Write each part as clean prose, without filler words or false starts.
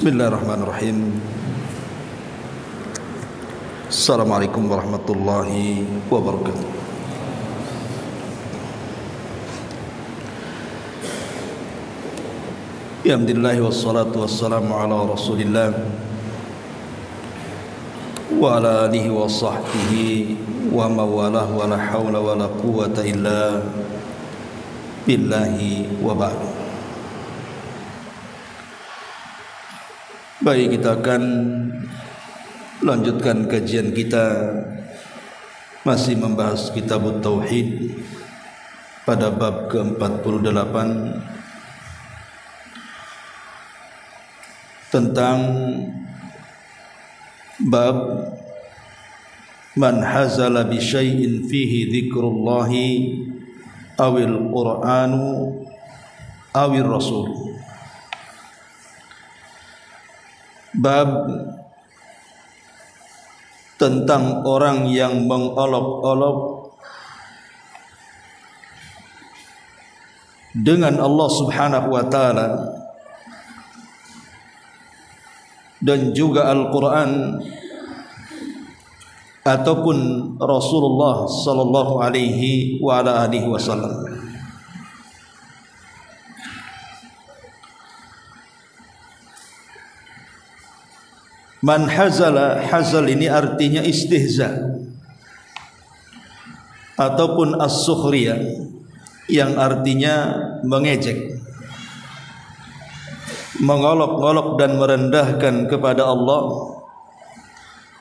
Bismillahirrahmanirrahim. Assalamualaikum warahmatullahi wabarakatuh. Alhamdulillah wassalatu wassalamu ala Rasulillah wa ala alihi wa sahbihi wa mawalah wa la hawla wa la quwwata illa billahi wa ba'du. Baik, kita akan lanjutkan kajian kita masih membahas kitab Tauhid pada bab ke-48 tentang bab man hazala bi syai'in fihi dzikrullahi awil qur'anu awil rasul. Bab tentang orang yang mengolok-olok dengan Allah Subhanahu wa taala dan juga Al-Qur'an ataupun Rasulullah sallallahu alaihi wa ala alihi wasallam. Man hazala, hazal ini artinya istihza ataupun as-sukhriyah yang artinya mengejek, mengolok-olok dan merendahkan kepada Allah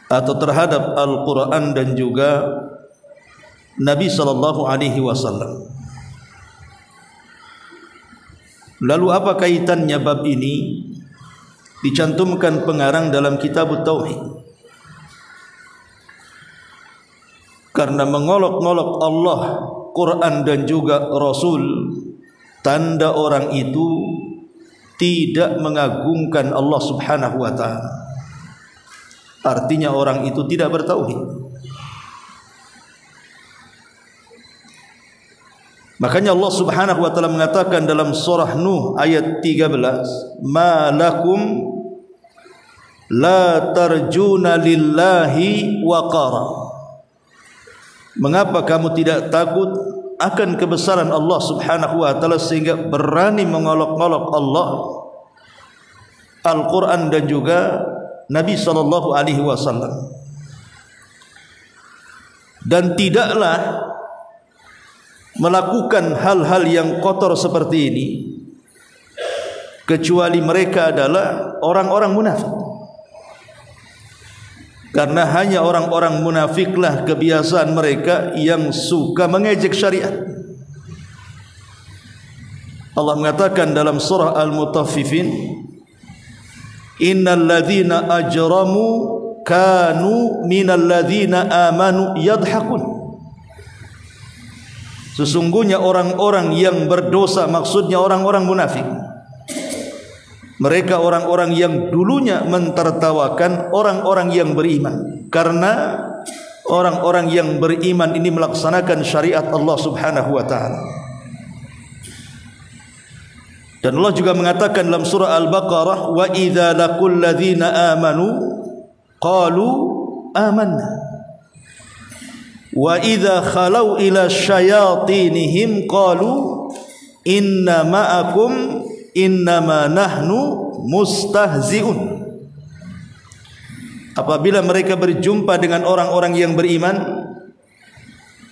atau terhadap Al-Quran dan juga Nabi sallallahu alaihi wasallam. Lalu apa kaitannya bab ini? Dicantumkan pengarang dalam kitab Tauhid. Karena mengolok-olok Allah, Quran dan juga Rasul, tanda orang itu tidak mengagungkan Allah Subhanahu wa taala. Artinya orang itu tidak bertauhid. Makanya Allah Subhanahu wa taala mengatakan dalam surah Nuh ayat 13, "Ma lakum la tarjuna lillahi waqara." Mengapa kamu tidak takut akan kebesaran Allah Subhanahu wa taala sehingga berani mengolok-olok Allah, Al-Qur'an dan juga Nabi sallallahu alaihi wasallam. Dan tidaklah melakukan hal-hal yang kotor seperti ini kecuali mereka adalah orang-orang munafik. Karena hanya orang-orang munafiklah kebiasaan mereka yang suka mengejek syariat. Allah mengatakan dalam surah Al-Mutaffifin, "Innal ladzina ajramu kanu minal ladzina amanu yadhakun." Sesungguhnya orang-orang yang berdosa, maksudnya orang-orang munafik, mereka orang-orang yang dulunya mentertawakan orang-orang yang beriman. Karena orang-orang yang beriman ini melaksanakan syariat Allah Subhanahu wa taala. Dan Allah juga mengatakan dalam surah Al-Baqarah, "Wa idza laqul ladzina amanu qalu amanna. Wa idza khalau ila syayatinihim qalu inna ma'akum innama nahnu mustahzi'un." Apabila mereka berjumpa dengan orang-orang yang beriman,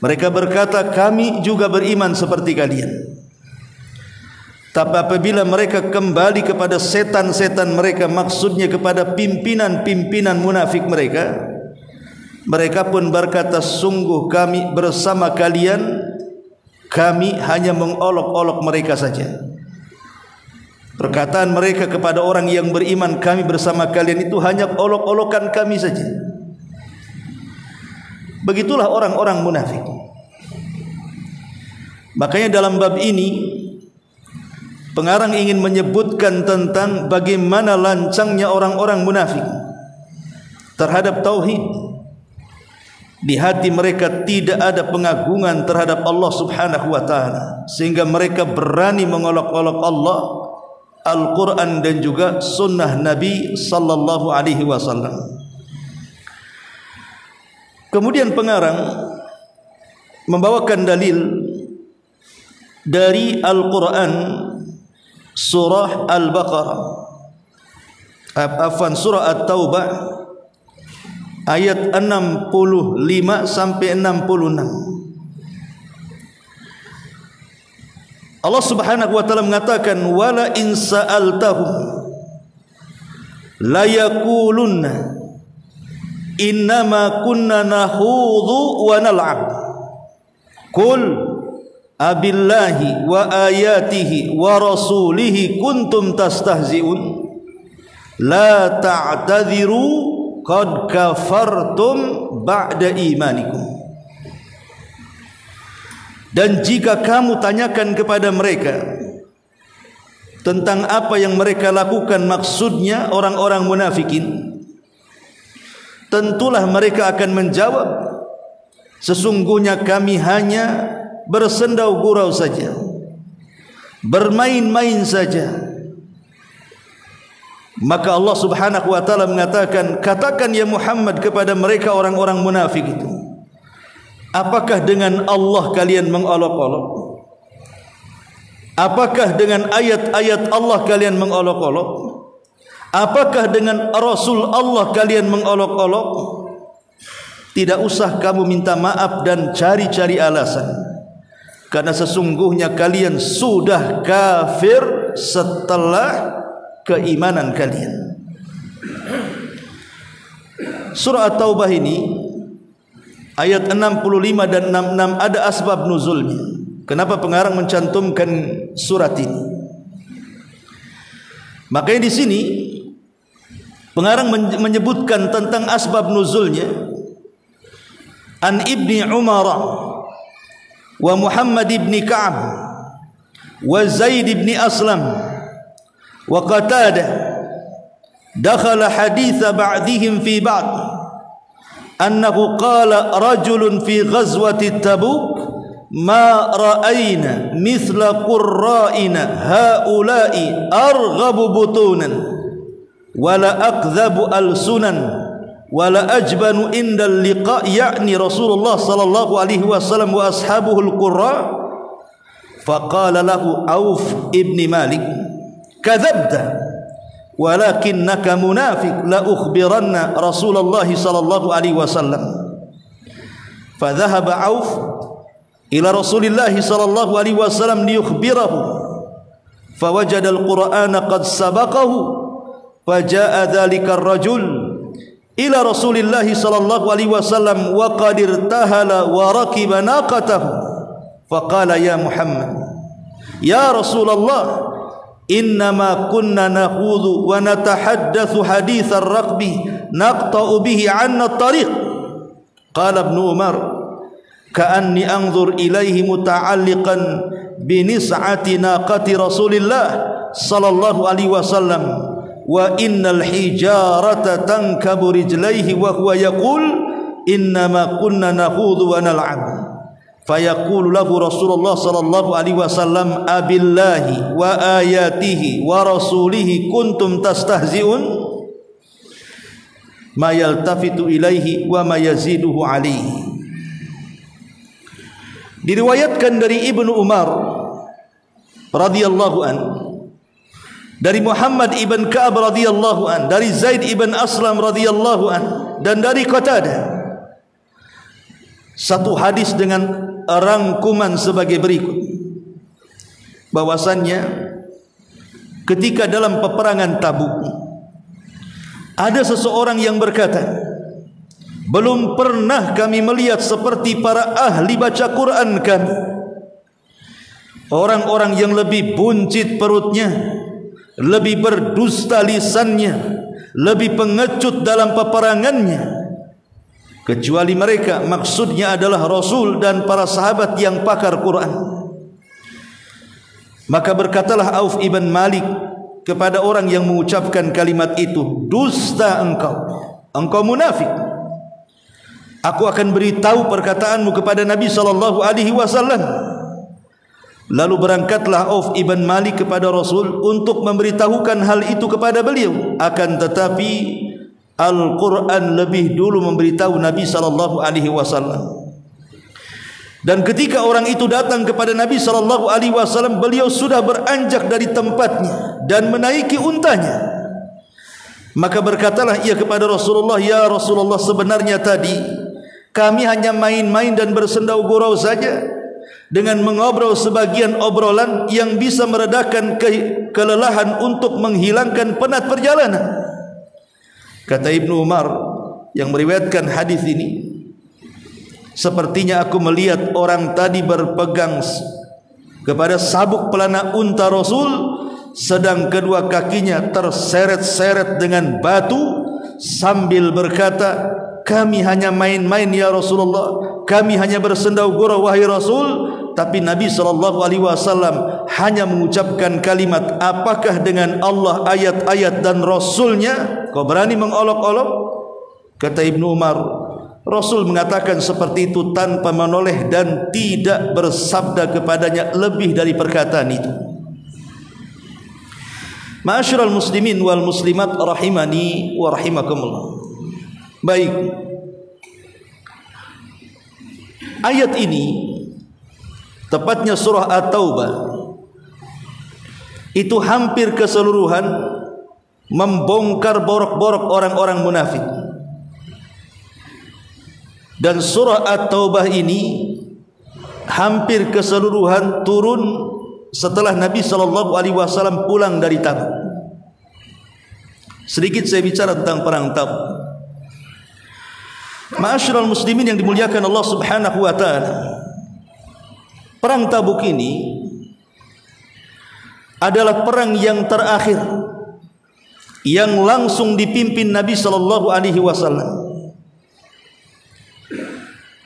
mereka berkata, "Kami juga beriman seperti kalian." Tapi apabila mereka kembali kepada setan-setan mereka, maksudnya kepada pimpinan-pimpinan munafik mereka, mereka pun berkata, "Sungguh kami bersama kalian, kami hanya mengolok-olok mereka saja." Perkataan mereka kepada orang yang beriman, "Kami bersama kalian," itu hanya olok-olokan kami saja. Begitulah orang-orang munafik. Makanya dalam bab ini pengarang ingin menyebutkan tentang bagaimana lancangnya orang-orang munafik terhadap tauhid. Di hati mereka tidak ada pengagungan terhadap Allah Subhanahu wa taala, sehingga mereka berani mengolok-olok Allah, Al-Quran dan juga sunnah Nabi sallallahu alaihi wasallam. Kemudian pengarang membawakan dalil dari Al-Quran surah Al-Baqarah, surah At-Taubah ayat 65 sampai 66. Allah Subhanahu wa taala mengatakan, wala in sa'altahum la yaqulunna innama kunna nakhudhu wa nal'ab qul abillahi wa ayatihi wa rasulihi kuntum tastahzi'un la ta'tadhiru qad kafartum ba'da imanikum. Dan jika kamu tanyakan kepada mereka tentang apa yang mereka lakukan, maksudnya orang-orang munafikin, tentulah mereka akan menjawab, sesungguhnya kami hanya bersendau gurau saja, bermain-main saja. Maka Allah Subhanahu wa taala mengatakan, katakan ya Muhammad kepada mereka orang-orang munafik itu, apakah dengan Allah kalian mengolok-olok? Apakah dengan ayat-ayat Allah kalian mengolok-olok? Apakah dengan Rasul Allah kalian mengolok-olok? Tidak usah kamu minta maaf dan cari-cari alasan, karena sesungguhnya kalian sudah kafir setelah keimanan kalian. Surah At-Taubah ini ayat 65 dan 66 ada asbab nuzulnya. Kenapa pengarang mencantumkan surat ini? Makanya di sini pengarang menyebutkan tentang asbab nuzulnya. An Ibni Umar wa Muhammad ibni Ka'ab wa Zaid ibni Aslam wa Qatadah dakhala haditha ba'dihim fi ba'd annahu qala rajulun fi ghazwati Tabuk ma ra'ayna mithla qurra'ina haula'i arghabu butunan wala akdhabu alsunan wala ajbanu indal liqa', yakni Rasulullah sallallahu alaihi wasallam wa ashabuhu al-qurra. Faqala lahu Auf ibn Malik, kadzabta walakinnaka munafiq, la ukhbiranna Rasulullah sallallahu alaihi wasallam. Fadhahaba Auf ila Rasulillah sallallahu alaihi wasallam liyukhbirahu, fawajada al-Qur'ana qad sabaqahu, faja'a dhalika ar-rajul ila Rasulillah sallallahu alaihi wasallam wa qad irtahala wa rakiba naqatahu, faqala ya Muhammad ya Rasulullah innama kunna nakhudhu wa natahaddatsu hadits ar-raqbi naqta'u bihi 'anna at-tariq. Qala Ibn Umar ka'anni anzur ilaihi muta'alliqan bi nis'ati naqati Rasulillah sallallahu alaihi wasallam wa innal hijarata tankabu rijlaihi wa huwa yaqul innama kunna nakhudhu wa nal'ab. Fayaqulu lahu Rasulullah sallallahu alaihi wasallam abillahi wa ayatihi wa rasulihi kuntum tastahzi'un, ma yaltafitu ilaihi wa ma yaziduhu alaihi. Diriwayatkan dari Ibnu Umar radhiyallahu an, dari Muhammad ibn Ka'ab radhiyallahu an, dari Zaid ibn Aslam radhiyallahu an, dan dari Qatadah, satu hadis dengan rangkuman sebagai berikut, bahwasannya ketika dalam peperangan Tabuk ada seseorang yang berkata, belum pernah kami melihat seperti para ahli baca Quran kami, orang-orang yang lebih buncit perutnya, lebih berdusta lisannya, lebih pengecut dalam peperangannya, kecuali mereka. Maksudnya adalah Rasul dan para sahabat yang pakar Quran. Maka berkatalah Auf ibn Malik kepada orang yang mengucapkan kalimat itu, dusta engkau, engkau munafik. Aku akan beritahu perkataanmu kepada Nabi sallallahu alaihi wasallam. Lalu berangkatlah Auf ibn Malik kepada Rasul untuk memberitahukan hal itu kepada beliau. Akan tetapi Al-Quran lebih dulu memberitahu Nabi SAW. Dan ketika orang itu datang kepada Nabi SAW, beliau sudah beranjak dari tempatnya dan menaiki untanya. Maka berkatalah ia kepada Rasulullah, "Ya Rasulullah, sebenarnya tadi kami hanya main-main dan bersendau gurau saja, dengan mengobrol sebagian obrolan yang bisa meredakan kelelahan untuk menghilangkan penat perjalanan." Kata Ibnu Umar yang meriwayatkan hadis ini, "Sepertinya aku melihat orang tadi berpegang kepada sabuk pelana unta Rasul, sedang kedua kakinya terseret-seret dengan batu, sambil berkata, 'Kami hanya main-main ya Rasulullah, kami hanya bersendau gurau wahai Rasul.' Tapi Nabi SAW hanya mengucapkan kalimat, 'Apakah dengan Allah, ayat-ayat dan Rasulnya kau berani mengolok-olok?' Kata Ibnu Umar, Rasul mengatakan seperti itu tanpa menoleh dan tidak bersabda kepadanya lebih dari perkataan itu. Ma'asyiral muslimin wal muslimat rahimani wa rahimakumullah. Baik, ayat ini, tepatnya surah At-Taubah, itu hampir keseluruhan membongkar borok-borok orang-orang munafik. Dan surah At-Taubah ini hampir keseluruhan turun setelah Nabi SAW pulang dari Tabuk. Sedikit saya bicara tentang perang Tabuk. Ma'asyiral muslimin yang dimuliakan Allah Subhanahu wa taala, perang Tabuk ini adalah perang yang terakhir yang langsung dipimpin Nabi SAW.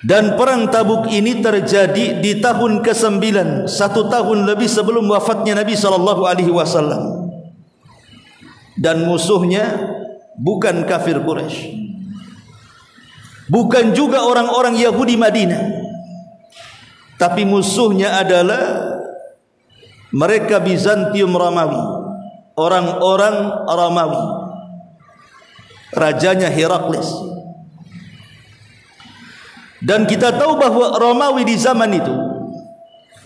Dan perang Tabuk ini terjadi di tahun ke-9, 1 tahun lebih sebelum wafatnya Nabi SAW. Dan musuhnya bukan kafir Quraisy, bukan juga orang-orang Yahudi Madinah, tapi musuhnya adalah mereka Bizantium Romawi, orang-orang Romawi, rajanya Herakles. Dan kita tahu bahwa Romawi di zaman itu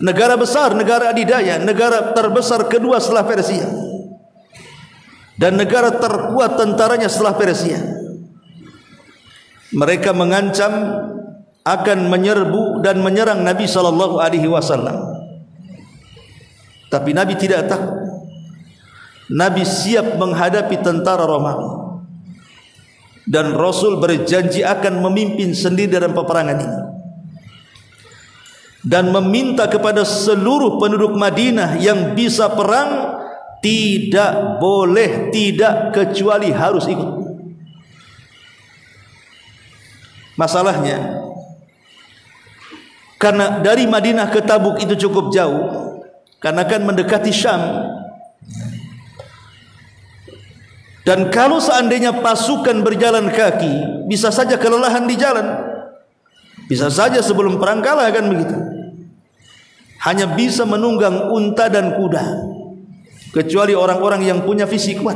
negara besar, negara adidaya, negara terbesar kedua setelah Persia, dan negara terkuat tentaranya setelah Persia. Mereka mengancam akan menyerbu dan menyerang Nabi SAW. Tapi Nabi tidak takut. Nabi siap menghadapi tentara Romawi. Dan Rasul berjanji akan memimpin sendiri dalam peperangan ini, dan meminta kepada seluruh penduduk Madinah yang bisa perang tidak boleh tidak kecuali harus ikut. Masalahnya, karena dari Madinah ke Tabuk itu cukup jauh, karena kan mendekati Syam. Dan kalau seandainya pasukan berjalan kaki, bisa saja kelelahan di jalan, bisa saja sebelum perang kalah, kan begitu. Hanya bisa menunggang unta dan kuda, kecuali orang-orang yang punya fisik kuat.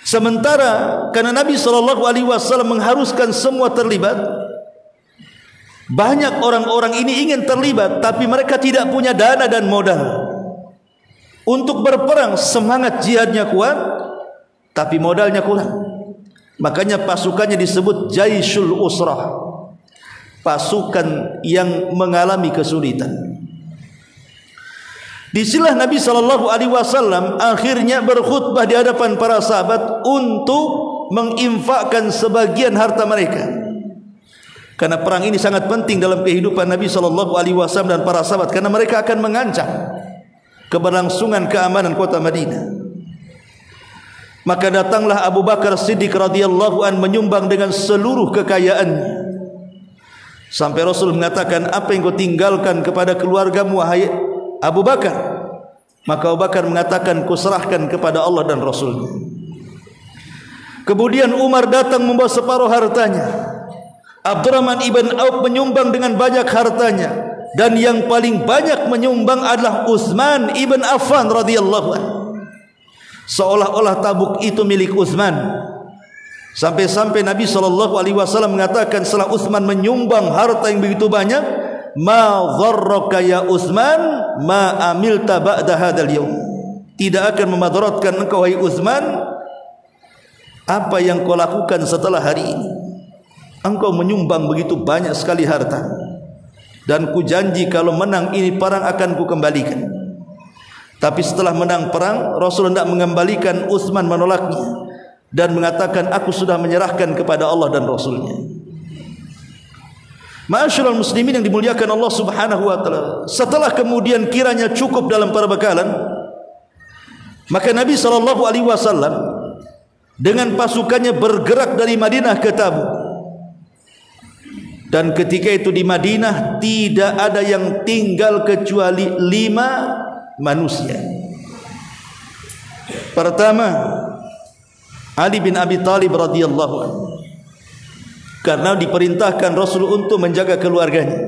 Sementara karena Nabi SAW mengharuskan semua terlibat, banyak orang-orang ini ingin terlibat, tapi mereka tidak punya dana dan modal untuk berperang. Semangat jihadnya kuat, tapi modalnya kurang. Makanya pasukannya disebut Jaisyul Usrah, pasukan yang mengalami kesulitan. Disinilah Nabi SAW akhirnya berkhutbah di hadapan para sahabat untuk menginfakkan sebagian harta mereka, karena perang ini sangat penting dalam kehidupan Nabi SAW dan para sahabat, karena mereka akan mengancam keberlangsungan keamanan kota Madinah. Maka datanglah Abu Bakar Siddiq radhiyallahu an menyumbang dengan seluruh kekayaannya, sampai Rasul mengatakan, "Apa yang kau tinggalkan kepada keluargamu wahai Abu Bakar?" Maka Abu Bakar mengatakan, "Kuserahkan kepada Allah dan Rasul." Kemudian Umar datang membawa separuh hartanya, Abdurrahman ibn Auf menyumbang dengan banyak hartanya, dan yang paling banyak menyumbang adalah Utsman ibn Affan radhiyallahu anhu. Seolah-olah Tabuk itu milik Utsman. Sampai-sampai Nabi SAW mengatakan setelah Utsman menyumbang harta yang begitu banyak, ma dharraka ya Utsman ma amilta ba'da hadzal yaum. Tidak akan memadaratkan engkau wahai Utsman apa yang kau lakukan setelah hari ini. Engkau menyumbang begitu banyak sekali harta, dan ku janji kalau menang ini perang akan ku kembalikan. Tapi setelah menang perang, Rasul hendak mengembalikan, Utsman menolaknya dan mengatakan, aku sudah menyerahkan kepada Allah dan Rasulnya. Ma'asyiral muslimin yang dimuliakan Allah Subhanahu wa taala, setelah kemudian kiranya cukup dalam perbekalan, maka Nabi SAW dengan pasukannya bergerak dari Madinah ke Tabuk. Dan ketika itu di Madinah tidak ada yang tinggal kecuali 5 manusia. Pertama, Ali bin Abi Thalib radhiyallahu anhu, karena diperintahkan Rasul untuk menjaga keluarganya.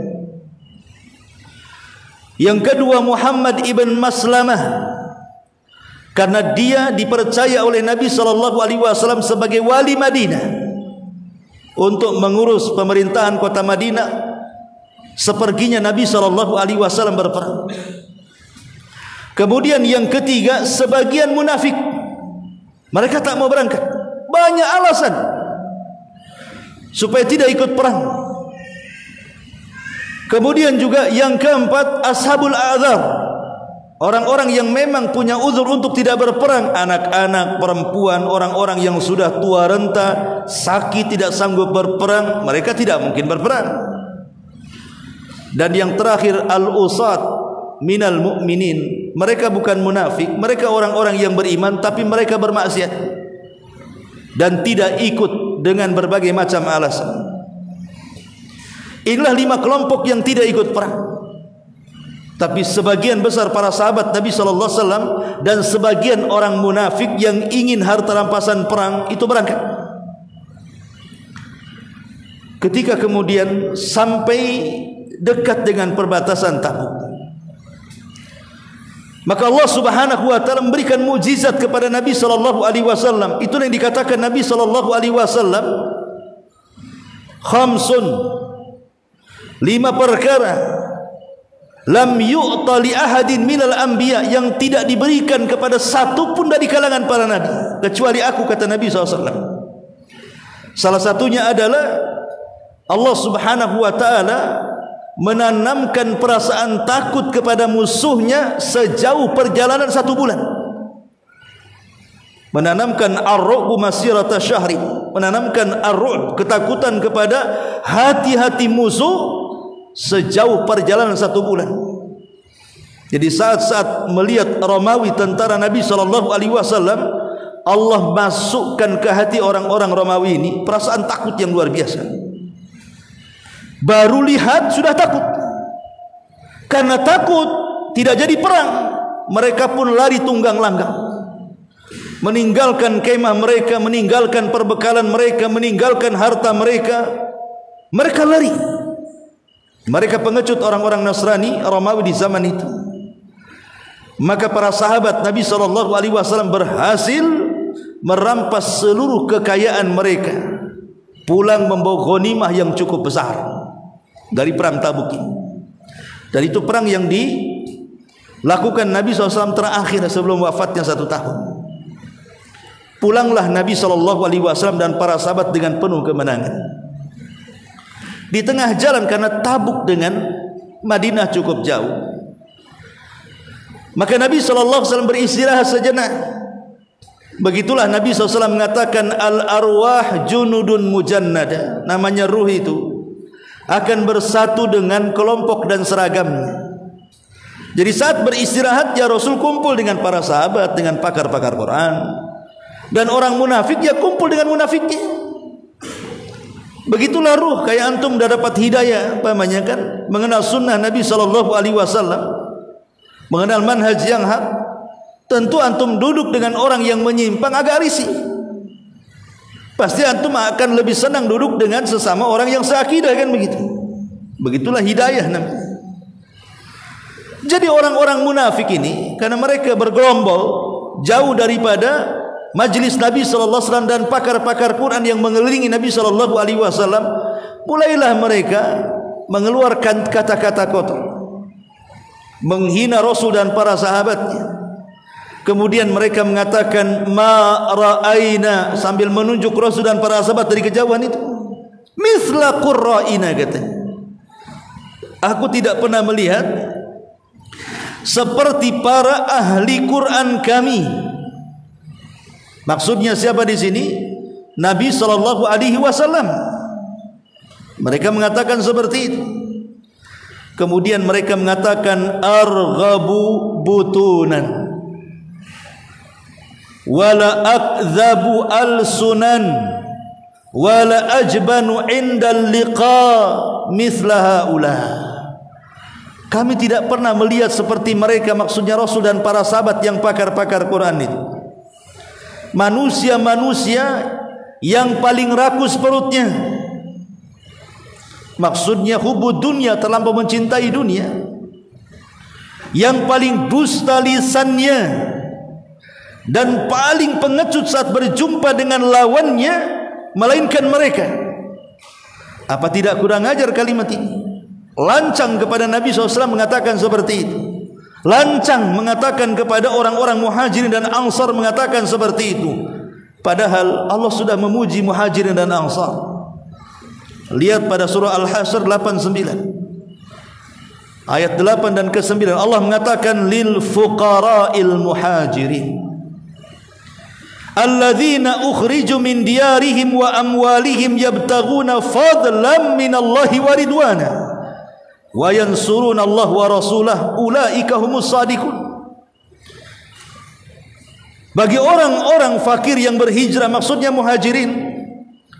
Yang kedua, Muhammad ibn Maslamah, karena dia dipercaya oleh Nabi SAW sebagai wali Madinah untuk mengurus pemerintahan kota Madinah seperginya Nabi SAW berperang. Kemudian yang ketiga, sebagian munafik, mereka tak mau berangkat, banyak alasan supaya tidak ikut perang. Kemudian juga yang keempat, ashabul a'dzar, orang-orang yang memang punya uzur untuk tidak berperang, anak-anak, perempuan, orang-orang yang sudah tua renta, sakit, tidak sanggup berperang, mereka tidak mungkin berperang. Dan yang terakhir, al-usat minal mu'minin, mereka bukan munafik, mereka orang-orang yang beriman tapi mereka bermaksiat dan tidak ikut dengan berbagai macam alasan. Inilah 5 kelompok yang tidak ikut perang. Tapi sebagian besar para sahabat Nabi SAW dan sebagian orang munafik yang ingin harta rampasan perang itu berangkat. Ketika kemudian sampai dekat dengan perbatasan Tabuk, maka Allah Subhanahu wa taala memberikan mukjizat kepada Nabi SAW. Itu yang dikatakan Nabi SAW, khamsun, 5 perkara lam yu'ta li ahadin minal anbiya, yang tidak diberikan kepada satu pun dari kalangan para nabi kecuali aku, kata Nabi SAW. Salah satunya adalah Allah Subhanahu wa taala menanamkan perasaan takut kepada musuhnya sejauh perjalanan 1 bulan. Menanamkan ar-ru'bu masirata syahri, menanamkan ar-ru'b, ketakutan kepada hati-hati musuh sejauh perjalanan 1 bulan. Jadi saat-saat melihat Romawi, tentara Nabi SAW, Allah masukkan ke hati orang-orang Romawi ini perasaan takut yang luar biasa. Baru lihat sudah takut. Karena takut tidak jadi perang, mereka pun lari tunggang langgang, meninggalkan kemah mereka, meninggalkan perbekalan mereka, meninggalkan harta mereka. Mereka lari. Mereka pengecut orang-orang Nasrani Romawi di zaman itu. Maka para sahabat Nabi SAW berhasil merampas seluruh kekayaan mereka, pulang membawa ghanimah yang cukup besar dari perang Tabuk ini. Dan itu perang yang dilakukan Nabi SAW terakhir sebelum wafatnya 1 tahun. Pulanglah Nabi SAW dan para sahabat dengan penuh kemenangan. Di tengah jalan, karena Tabuk dengan Madinah cukup jauh, maka Nabi SAW beristirahat sejenak. Begitulah Nabi SAW mengatakan, al-arwah junudun mujannada, namanya ruh itu akan bersatu dengan kelompok dan seragamnya. Jadi saat beristirahat ya Rasul kumpul dengan para sahabat, dengan pakar-pakar Quran, dan orang munafik ya kumpul dengan munafiknya. Begitulah ruh, kayak antum dah dapat hidayah, pamannya kan, mengenal sunnah Nabi SAW, mengenal manhaj yang hak. Tentu antum duduk dengan orang yang menyimpang agak risih. Pasti antum akan lebih senang duduk dengan sesama orang yang seakidah, kan begitu. Begitulah hidayah namanya. Jadi orang-orang munafik ini, karena mereka bergerombol jauh daripada majlis Nabi sallallahu alaihi wasallam dan pakar-pakar Quran yang mengelilingi Nabi sallallahu alaihi wasallam, mulailah mereka mengeluarkan kata-kata kotor, menghina Rasul dan para sahabatnya. Kemudian mereka mengatakan ma ra'aina, sambil menunjuk Rasul dan para sahabat dari kejauhan itu, misla qurra'ina, katanya, aku tidak pernah melihat seperti para ahli Quran kami. Maksudnya siapa di sini? Nabi sallallahu alaihi wasallam. Mereka mengatakan seperti itu. Kemudian mereka mengatakan arghabu butunan wala akdhabu alsunan wala ajbanu indal liqa mithla haula. Kami tidak pernah melihat seperti mereka, maksudnya Rasul dan para sahabat yang pakar-pakar Quran itu. Manusia-manusia yang paling rakus perutnya, maksudnya hubud dunia, terlampau mencintai dunia, yang paling dusta lisannya dan paling pengecut saat berjumpa dengan lawannya, melainkan mereka. Apa tidak kurang ajar kalimat ini? Lancang kepada Nabi SAW mengatakan seperti itu. Lancang mengatakan kepada orang-orang Muhajirin dan Ansar mengatakan seperti itu. Padahal Allah sudah memuji Muhajirin dan Ansar. Lihat pada surah Al-Hasyr 89 ayat 8 dan ke-9, Allah mengatakan lil fuqara'il muhajirin alladzina ukhriju min diyarihim wa amwalihim yabtaghuna fadlan minallahi wa ridwana wa yansuruna Allah wa rasulah ulaika humus shadiqun. Bagi orang-orang fakir yang berhijrah, maksudnya muhajirin,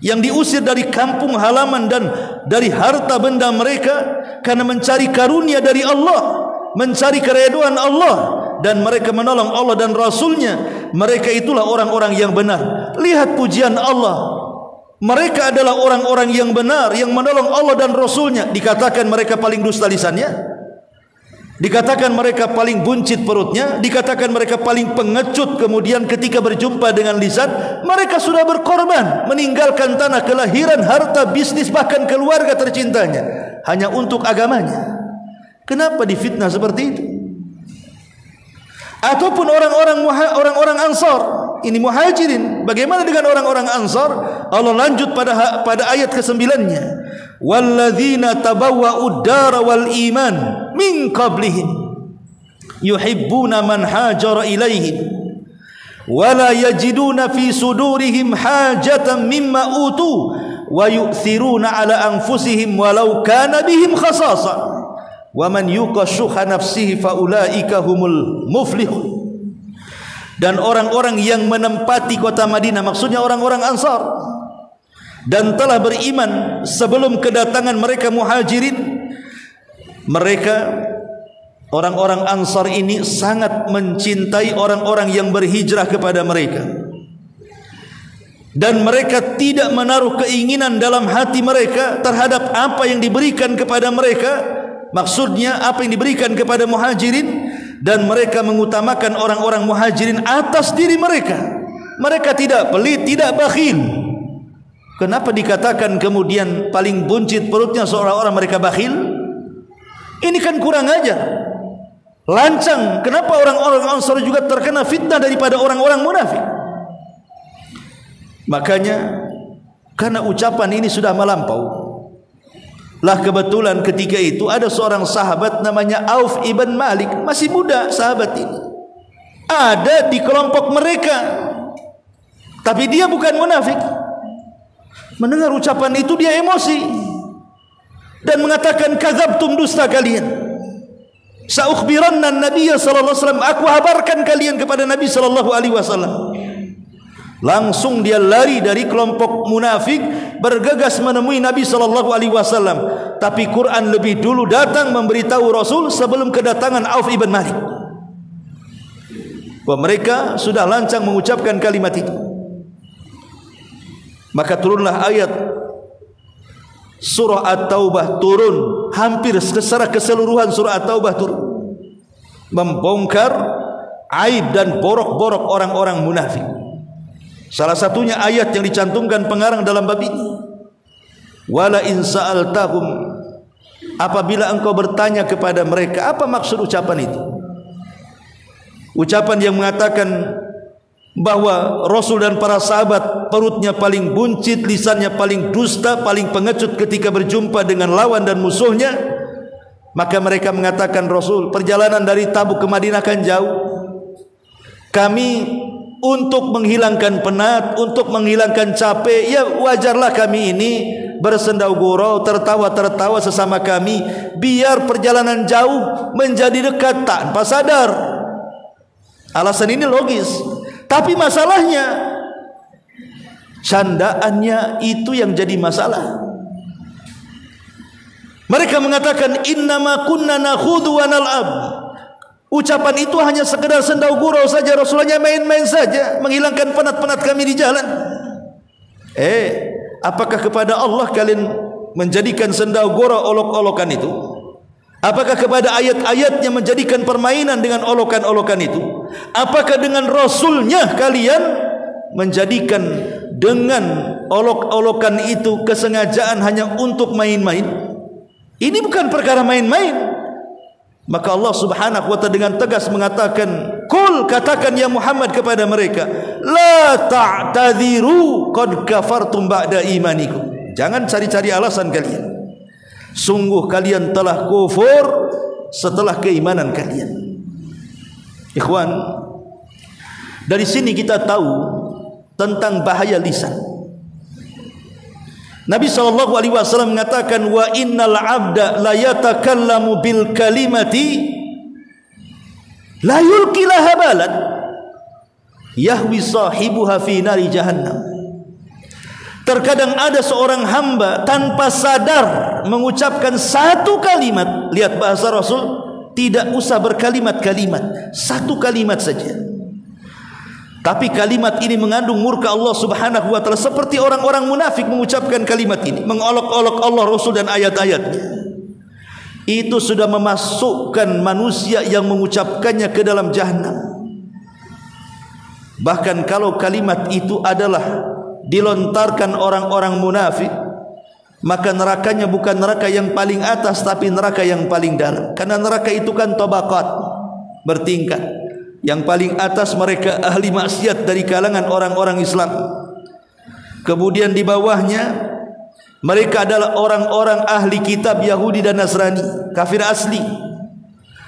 yang diusir dari kampung halaman dan dari harta benda mereka karena mencari karunia dari Allah, mencari keridhaan Allah, dan mereka menolong Allah dan Rasulnya, mereka itulah orang-orang yang benar. Lihat pujian Allah, mereka adalah orang-orang yang benar, yang menolong Allah dan Rasulnya. Dikatakan mereka paling dusta lisannya, dikatakan mereka paling buncit perutnya, dikatakan mereka paling pengecut. Kemudian ketika berjumpa dengan lisan, mereka sudah berkorban, meninggalkan tanah kelahiran, harta, bisnis, bahkan keluarga tercintanya hanya untuk agamanya. Kenapa difitnah seperti itu? Ataupun orang-orang Ansar, ini muhajirin, bagaimana dengan orang-orang Ansar? Allah lanjut pada ayat ke-9-nya, walladzina tabawwa'ud dara wal iman min qablihim yuhibbuna man hajara ilaihim wala yajiduna fi sudurihim hajatan mimma utu wa yu'thiruna ala anfusihim walau kana bihim khasasa wa man yuqashuha nafsihi faulaika humul muflihun. Dan orang-orang yang menempati kota Madinah, maksudnya orang-orang Ansar, dan telah beriman sebelum kedatangan mereka muhajirin, mereka orang-orang Ansar ini sangat mencintai orang-orang yang berhijrah kepada mereka, dan mereka tidak menaruh keinginan dalam hati mereka terhadap apa yang diberikan kepada mereka, maksudnya apa yang diberikan kepada muhajirin, dan mereka mengutamakan orang-orang muhajirin atas diri mereka. Mereka tidak pelit, tidak bakhil. Kenapa dikatakan kemudian paling buncit perutnya seorang-orang mereka bakhil? Ini kan kurang ajar, lancang. Kenapa orang-orang Ansar juga terkena fitnah daripada orang-orang munafik? Makanya karena ucapan ini sudah melampau lah, kebetulan ketika itu ada seorang sahabat namanya Auf ibn Malik, masih muda sahabat ini, ada di kelompok mereka, tapi dia bukan munafik. Mendengar ucapan itu dia emosi dan mengatakan kadzabtum, dusta kalian. Sa'ukhbiranna Nabiy sallallahu alaihi wasallam, aku habarkan kalian kepada Nabi sallallahu alaihi wasallam. Langsung dia lari dari kelompok munafik, bergegas menemui Nabi sallallahu alaihi wasallam. Tapi Quran lebih dulu datang memberitahu Rasul sebelum kedatangan Auf ibn Malik, bahwa mereka sudah lancang mengucapkan kalimat itu. Maka turunlah ayat surah At-Taubah, turun hampir secara keseluruhan surah At-Taubah turun. membongkar aib dan borok-borok orang-orang munafik. Salah satunya ayat yang dicantumkan pengarang dalam bab ini. Wala in sa'altahum, apabila engkau bertanya kepada mereka, apa maksud ucapan itu? Ucapan yang mengatakan bahwa Rasul dan para sahabat perutnya paling buncit, lisannya paling dusta, paling pengecut ketika berjumpa dengan lawan dan musuhnya. Maka mereka mengatakan, Rasul, perjalanan dari Tabuk ke Madinah kan jauh. Kami untuk menghilangkan penat, untuk menghilangkan capek, ya wajarlah kami ini bersendau gurau, tertawa-tertawa sesama kami, biar perjalanan jauh menjadi dekat tanpa sadar. Alasan ini logis. Tapi masalahnya, candaannya itu yang jadi masalah. Mereka mengatakan innama kunna nakhudhu wa nal'ab. Ucapan itu hanya sekedar sendau gurau saja, Rasulullah main-main saja, menghilangkan penat-penat kami di jalan. Apakah kepada Allah kalian menjadikan sendau gurau olok-olokan itu? Apakah kepada ayat-ayatnya menjadikan permainan dengan olokan-olokan itu? Apakah dengan Rasulnya kalian menjadikan dengan olok-olokan itu kesengajaan hanya untuk main-main? Ini bukan perkara main-main. Maka Allah subhanahu wa ta'ala dengan tegas mengatakan, Kul, katakan ya Muhammad kepada mereka, La ta'tadhiru qad kafartum ba'da imanikum. Jangan cari-cari alasan kalian. Sungguh kalian telah kufur setelah keimanan kalian. Ikhwan, dari sini kita tahu tentang bahaya lisan. Nabi SAW mengatakan, wa innal abda la yatakallamu bil kalimati la yulqi laha balan yahwi sahibuha fi nari jahannam. Terkadang ada seorang hamba tanpa sadar mengucapkan satu kalimat. Lihat bahasa Rasul, tidak usah berkalimat-kalimat, satu kalimat saja. Tapi kalimat ini mengandung murka Allah subhanahu wa ta'ala. Seperti orang-orang munafik mengucapkan kalimat ini, mengolok-olok Allah, Rasul dan ayat-ayatnya. Itu sudah memasukkan manusia yang mengucapkannya ke dalam jahannam. Bahkan kalau kalimat itu adalah dilontarkan orang-orang munafik, maka nerakanya bukan neraka yang paling atas, tapi neraka yang paling dalam. Karena neraka itu kan tabaqat, bertingkat. Yang paling atas mereka ahli maksiat dari kalangan orang-orang Islam. Kemudian di bawahnya mereka adalah orang-orang ahli kitab Yahudi dan Nasrani, kafir asli.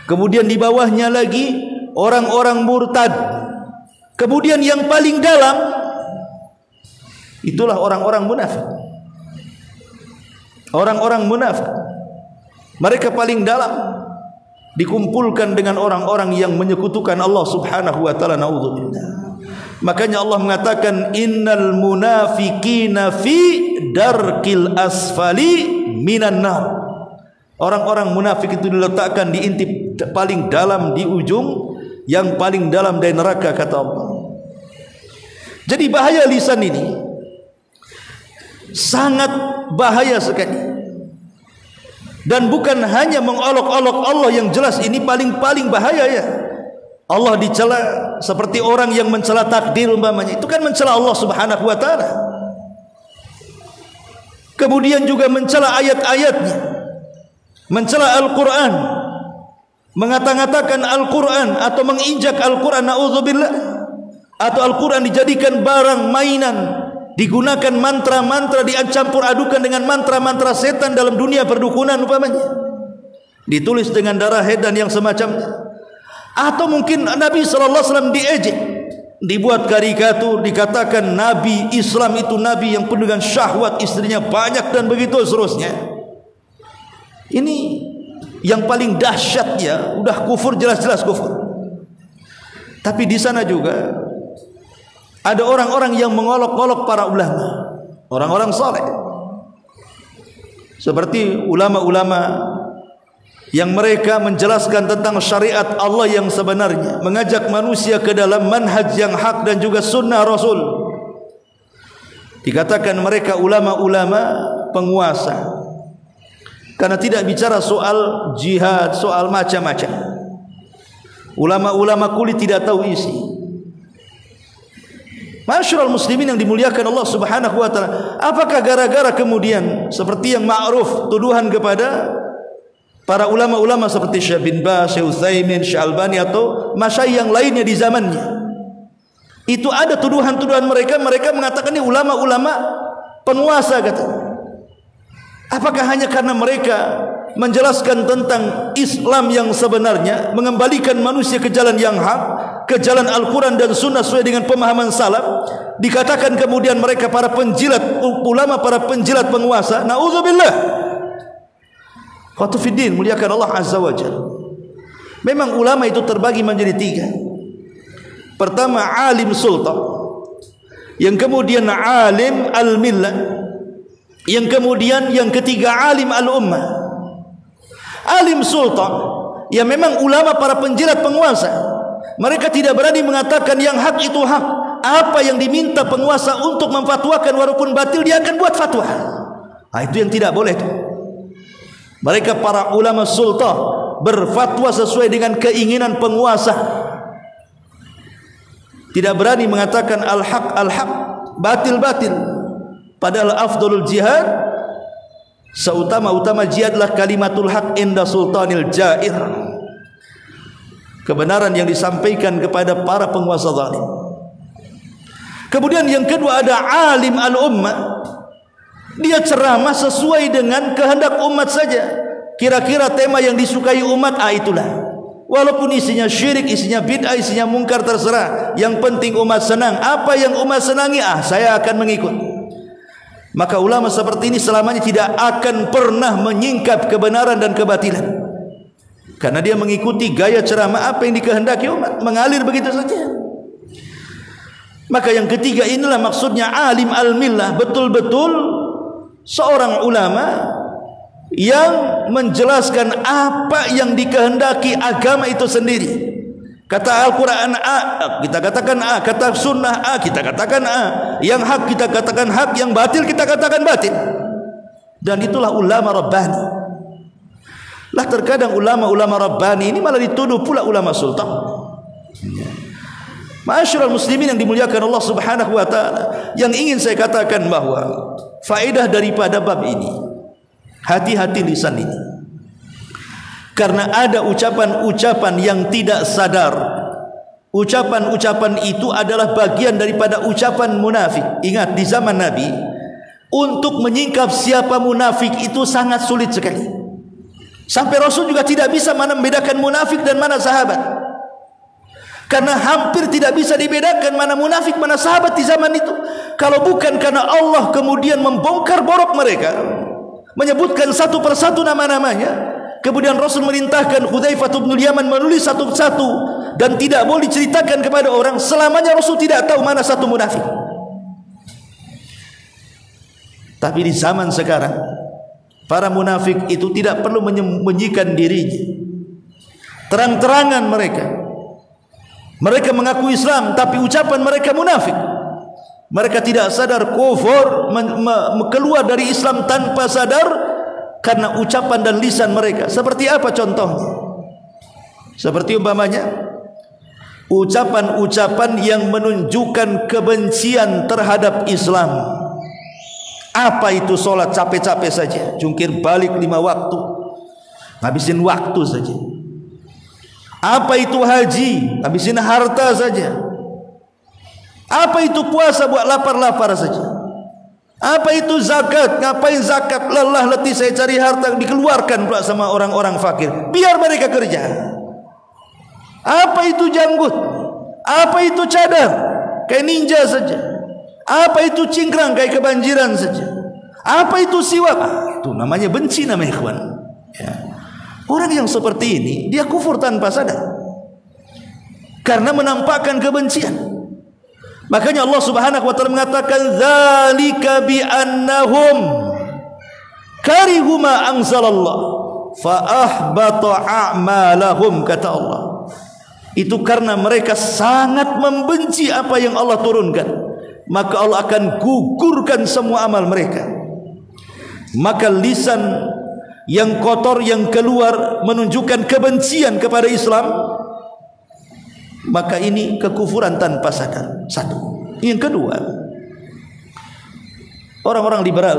Kemudian di bawahnya lagi orang-orang murtad. Kemudian yang paling dalam itulah orang-orang munafik. Orang-orang munafik, mereka paling dalam, dikumpulkan dengan orang-orang yang menyekutukan Allah subhanahu wa ta'ala. Na'udzubillah. Makanya Allah mengatakan, innal munafiqina fi darkil asfali minan nar. Orang-orang munafik itu diletakkan di inti paling dalam, di ujung yang paling dalam dari neraka, kata Allah. Jadi bahaya lisan ini sangat bahaya sekali. Dan bukan hanya mengolok-olok Allah, yang jelas ini paling-paling bahaya ya. Allah dicela seperti orang yang mencela takdir umpamanya. Itu kan mencela Allah subhanahu wa ta'ala. Kemudian juga mencela ayat-ayatnya, mencela Al-Quran, mengata-ngatakan Al-Quran atau menginjak Al-Quran, na'udzubillah. Atau Al-Quran dijadikan barang mainan, digunakan mantra-mantra, dicampur adukan dengan mantra-mantra setan dalam dunia perdukunan umpamanya, ditulis dengan darah head dan yang semacamnya. Atau mungkin Nabi SAW diejek, dibuat karikatur, dikatakan Nabi Islam itu Nabi yang penuh dengan syahwat, istrinya banyak dan begitu seterusnya. Ini yang paling dahsyatnya, udah kufur, jelas-jelas kufur. Tapi di sana juga ada orang-orang yang mengolok-olok para ulama, orang-orang saleh, seperti ulama-ulama yang mereka menjelaskan tentang syariat Allah yang sebenarnya, mengajak manusia ke dalam manhaj yang hak dan juga sunnah Rasul. Dikatakan mereka ulama-ulama penguasa, karena tidak bicara soal jihad, soal macam-macam. Ulama-ulama kulit tidak tahu isi. Masyarul muslimin yang dimuliakan Allah Subhanahu wa taala, apakah gara-gara kemudian seperti yang ma'ruf tuduhan kepada para ulama-ulama seperti Syekh bin Baz, Syekh Utsaimin, Syekh Albani atau masyayikh yang lainnya di zamannya, itu ada tuduhan-tuduhan mereka mengatakan ini ulama-ulama penguasa kata. Apakah hanya karena mereka menjelaskan tentang Islam yang sebenarnya, mengembalikan manusia ke jalan yang hak, ke jalan Al-Quran dan Sunnah sesuai dengan pemahaman salaf, dikatakan kemudian mereka para penjilat ulama, para penjilat penguasa? Na'udzubillah. Khatufiddin, muliakan Allah Azza wa Jalla. Memang ulama itu terbagi menjadi tiga. Pertama alim sultan, yang kemudian alim al-millah, yang kemudian yang ketiga alim al-ummah. Alim sultan, ya memang ulama para penjilat penguasa, mereka tidak berani mengatakan yang hak itu hak. Apa yang diminta penguasa untuk memfatwakan walaupun batil, dia akan buat fatwa. Itu yang tidak boleh. Mereka para ulama sultan berfatwa sesuai dengan keinginan penguasa, tidak berani mengatakan al-haq al-haq, batil-batil. Padahal afdalul jihad, seutama-utama jihadlah kalimatul haq inda sultanil jair. Kebenaran yang disampaikan kepada para penguasa zalim. Kemudian yang kedua ada alim al-ummah. Dia ceramah sesuai dengan kehendak umat saja. Kira-kira tema yang disukai umat, itulah. Walaupun isinya syirik, isinya bid'ah, isinya mungkar, terserah. Yang penting umat senang. Apa yang umat senangi, saya akan mengikut. Maka ulama seperti ini selamanya tidak akan pernah menyingkap kebenaran dan kebatilan, karena dia mengikuti gaya ceramah apa yang dikehendaki umat, mengalir begitu saja. Maka yang ketiga inilah maksudnya alim al-millah, betul-betul seorang ulama yang menjelaskan apa yang dikehendaki agama itu sendiri. Kata Al-Quran A, kita katakan A. Kata sunnah A, kita katakan A. Yang hak kita katakan hak, yang batil kita katakan batil. Dan itulah ulama Rabbani. Lah terkadang ulama-ulama Rabbani ini malah dituduh pula ulama sultan. Ma'asyiral muslimin yang dimuliakan Allah Subhanahu wa taala, yang ingin saya katakan bahwa faedah daripada bab ini, hati-hati lisan ini. Karena ada ucapan-ucapan yang tidak sadar. Ucapan-ucapan itu adalah bagian daripada ucapan munafik. Ingat, di zaman Nabi, untuk menyingkap siapa munafik itu sangat sulit sekali. Sampai Rasul juga tidak bisa membedakan munafik dan mana sahabat. Karena hampir tidak bisa dibedakan mana munafik, mana sahabat di zaman itu. Kalau bukan karena Allah kemudian membongkar borok mereka, menyebutkan satu persatu nama-namanya. Kemudian Rasul merintahkan Hudzaifah bin Yaman menulis satu-satu dan tidak boleh diceritakan kepada orang. Selamanya Rasul tidak tahu mana satu munafik. Tapi di zaman sekarang, para munafik itu tidak perlu menyembunyikan dirinya. Terang-terangan mereka mengaku Islam, tapi ucapan mereka munafik. Mereka tidak sadar kufur, keluar dari Islam tanpa sadar karena ucapan dan lisan mereka. Seperti apa contohnya? Seperti umpamanya ucapan-ucapan yang menunjukkan kebencian terhadap Islam. Apa itu sholat capek-capek saja, jungkir balik 5 waktu, habisin waktu saja. Apa itu haji, habisin harta saja. Apa itu puasa, buat lapar-lapar saja. Apa itu zakat, ngapain zakat, lelah letih saya cari harta, dikeluarkan pula sama orang-orang fakir, biar mereka kerja. Apa itu janggut, apa itu cadar, kayak ninja saja. Apa itu cingkrang, kayak kebanjiran saja. Apa itu siwak, itu namanya benci, namanya ikhwan. Ya. Orang yang seperti ini dia kufur tanpa sadar, karena menampakkan kebencian. Makanya Allah Subhanahu wa taala mengatakan dzalika bi annahum karihu ma anzalallah fa ahbata a'malahum, kata Allah. Itu karena mereka sangat membenci apa yang Allah turunkan, maka Allah akan gugurkan semua amal mereka. Maka lisan yang kotor yang keluar menunjukkan kebencian kepada Islam, maka ini kekufuran tanpa sadar. Satu. Yang kedua, orang-orang liberal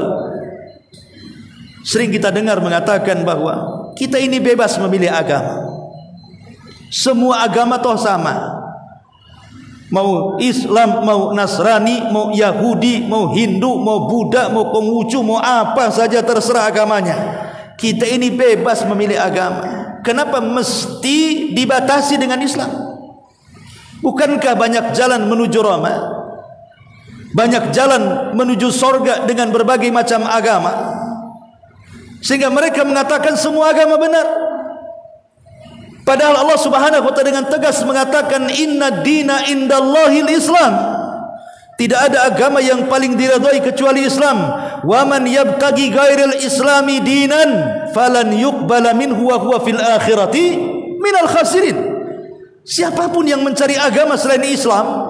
sering kita dengar mengatakan bahwa kita ini bebas memilih agama. Semua agama toh sama. Mau Islam, mau Nasrani, mau Yahudi, mau Hindu, mau Buddha, mau Konghucu, mau apa saja terserah agamanya. Kita ini bebas memilih agama. Kenapa mesti dibatasi dengan Islam? Bukankah banyak jalan menuju Roma? Banyak jalan menuju sorga dengan berbagai macam agama? Sehingga mereka mengatakan semua agama benar. Padahal Allah Subhanahu wa taala dengan tegas mengatakan inna dina indallahil Islam. Tidak ada agama yang paling diridhai kecuali Islam. Wa man yabtaghi ghairal islami dinan falan yuqbala minhu wa huwa fil akhirati minal khasirin. Siapapun yang mencari agama selain Islam,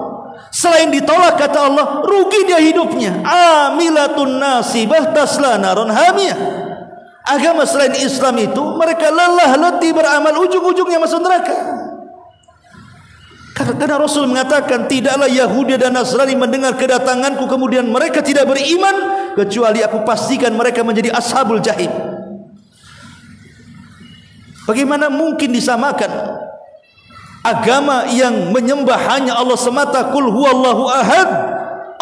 selain ditolak kata Allah, rugi dia hidupnya. Amilatun nasibah tasla naron hamiyah. Agama selain Islam itu mereka lelah letih beramal, ujung-ujungnya masuk neraka. Karena Rasul mengatakan tidaklah Yahudi dan Nasrani mendengar kedatanganku kemudian mereka tidak beriman kecuali aku pastikan mereka menjadi ashabul jahim. Bagaimana mungkin disamakan agama yang menyembah hanya Allah semata, qul huwallahu ahad,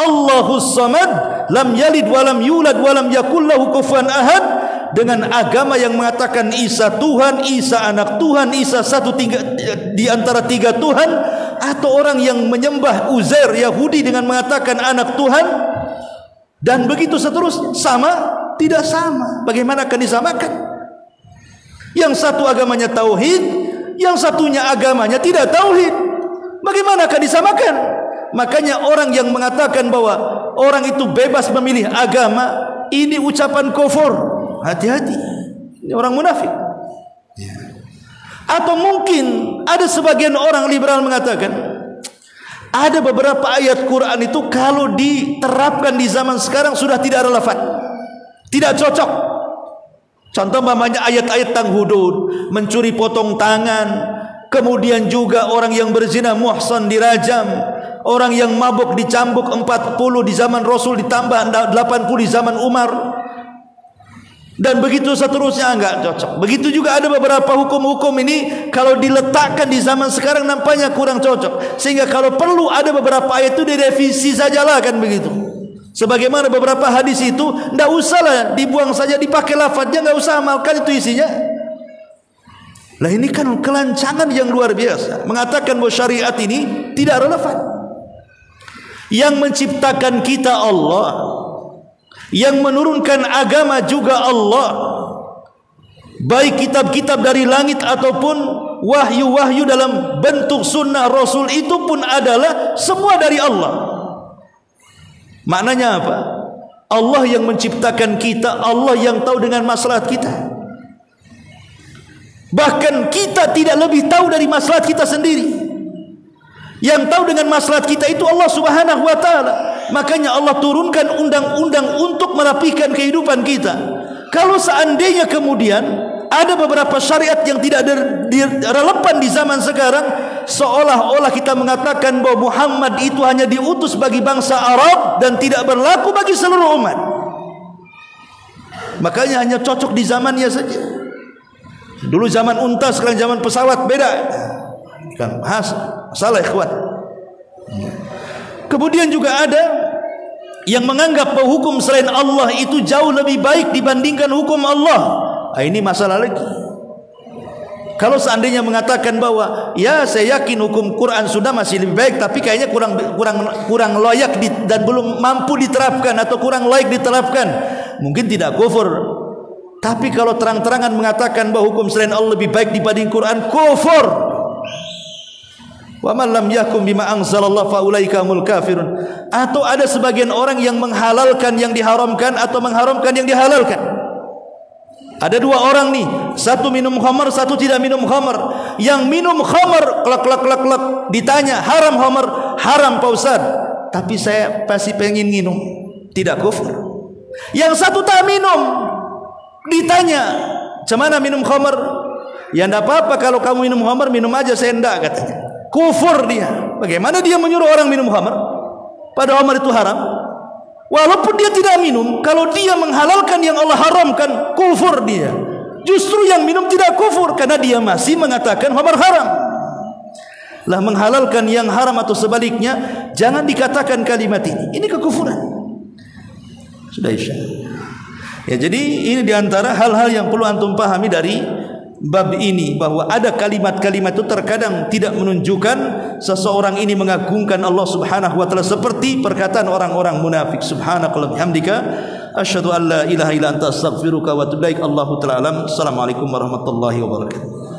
Allahus samad, lam yalid walam yulad walam yakul lahu kufuwan ahad, dengan agama yang mengatakan Isa Tuhan, Isa anak Tuhan, Isa satu di antara tiga Tuhan, atau orang yang menyembah Uzair Yahudi dengan mengatakan anak Tuhan, dan begitu seterusnya. Sama? Tidak sama. Bagaimana akan disamakan? Yang satu agamanya tauhid, yang satunya agamanya tidak tauhid. Bagaimana akan disamakan? Makanya orang yang mengatakan bahwa orang itu bebas memilih agama, ini ucapan kufur. Hati-hati, ini orang munafik. Atau mungkin ada sebagian orang liberal mengatakan ada beberapa ayat Quran itu kalau diterapkan di zaman sekarang sudah tidak relevan, tidak cocok. Contoh umpamanya ayat-ayat tentang hudud, mencuri potong tangan, kemudian juga orang yang berzina muhsan dirajam, orang yang mabuk dicambuk 40 di zaman Rasul ditambah 80 di zaman Umar, dan begitu seterusnya. Enggak cocok. Begitu juga ada beberapa hukum-hukum ini kalau diletakkan di zaman sekarang nampaknya kurang cocok, sehingga kalau perlu ada beberapa ayat itu direvisi sajalah, kan begitu. Sebagaimana beberapa hadis itu enggak usahlah dibuang saja, dipakai lafadznya, enggak usah amalkan itu isinya. Lah ini kan kelancangan yang luar biasa, mengatakan bahwa syariat ini tidak relevan. Yang menciptakan kita Allah, yang menurunkan agama juga Allah, baik kitab-kitab dari langit ataupun wahyu-wahyu dalam bentuk sunnah Rasul itu pun adalah semua dari Allah. Maknanya apa? Allah yang menciptakan kita, Allah yang tahu dengan maslahat kita. Bahkan kita tidak lebih tahu dari maslahat kita sendiri. Yang tahu dengan maslahat kita itu Allah Subhanahu wa taala. Makanya Allah turunkan undang-undang untuk merapikan kehidupan kita. Kalau seandainya kemudian ada beberapa syariat yang tidak relevan di zaman sekarang, seolah-olah kita mengatakan bahwa Muhammad itu hanya diutus bagi bangsa Arab dan tidak berlaku bagi seluruh umat. Makanya hanya cocok di zamannya saja. Dulu zaman unta, sekarang zaman pesawat, beda. Kan salah ikhwan. Kemudian juga ada yang menganggap bahwa hukum selain Allah itu jauh lebih baik dibandingkan hukum Allah. Nah, ini masalah lagi. Kalau seandainya mengatakan bahwa ya saya yakin hukum Quran sudah masih lebih baik, tapi kayaknya kurang layak dan belum mampu diterapkan atau kurang layak diterapkan, mungkin tidak kufur. Tapi kalau terang-terangan mengatakan bahwa hukum selain Allah lebih baik dibanding Quran, kufur. Wa man lam yakum bima anzalallahu fa ulaika humul kafirun. Atau ada sebagian orang yang menghalalkan yang diharamkan atau mengharamkan yang dihalalkan. Ada dua orang nih, satu minum khamar, satu tidak minum khamar. Yang minum khamar klak ditanya haram khamar, haram Pak Ustaz, tapi saya pasti pengen minum, tidak kufur. Yang satu tak minum, ditanya cemana minum khamar, ya enggak apa-apa kalau kamu minum khamar, minum aja, saya enggak, katanya. kufur dia. Bagaimana dia menyuruh orang minum khamar pada khamar itu haram? Walaupun dia tidak minum, kalau dia menghalalkan yang Allah haramkan, kufur dia. Justru yang minum tidak kufur karena dia masih mengatakan khamar haram. Lah menghalalkan yang haram atau sebaliknya, jangan dikatakan kalimat ini. Ini kekufuran. Sudah isya. Ya, jadi ini diantara hal-hal yang perlu antum pahami dari bab ini, bahwa ada kalimat-kalimat itu terkadang tidak menunjukkan seseorang ini mengagungkan Allah Subhanahu wa taala seperti perkataan orang-orang munafik. Subhanakallahumma bihamdika asyhadu an la ilaha illa anta astaghfiruka wa atubu ilaik. Allahu ta'ala alam. Assalamualaikum warahmatullahi wabarakatuh.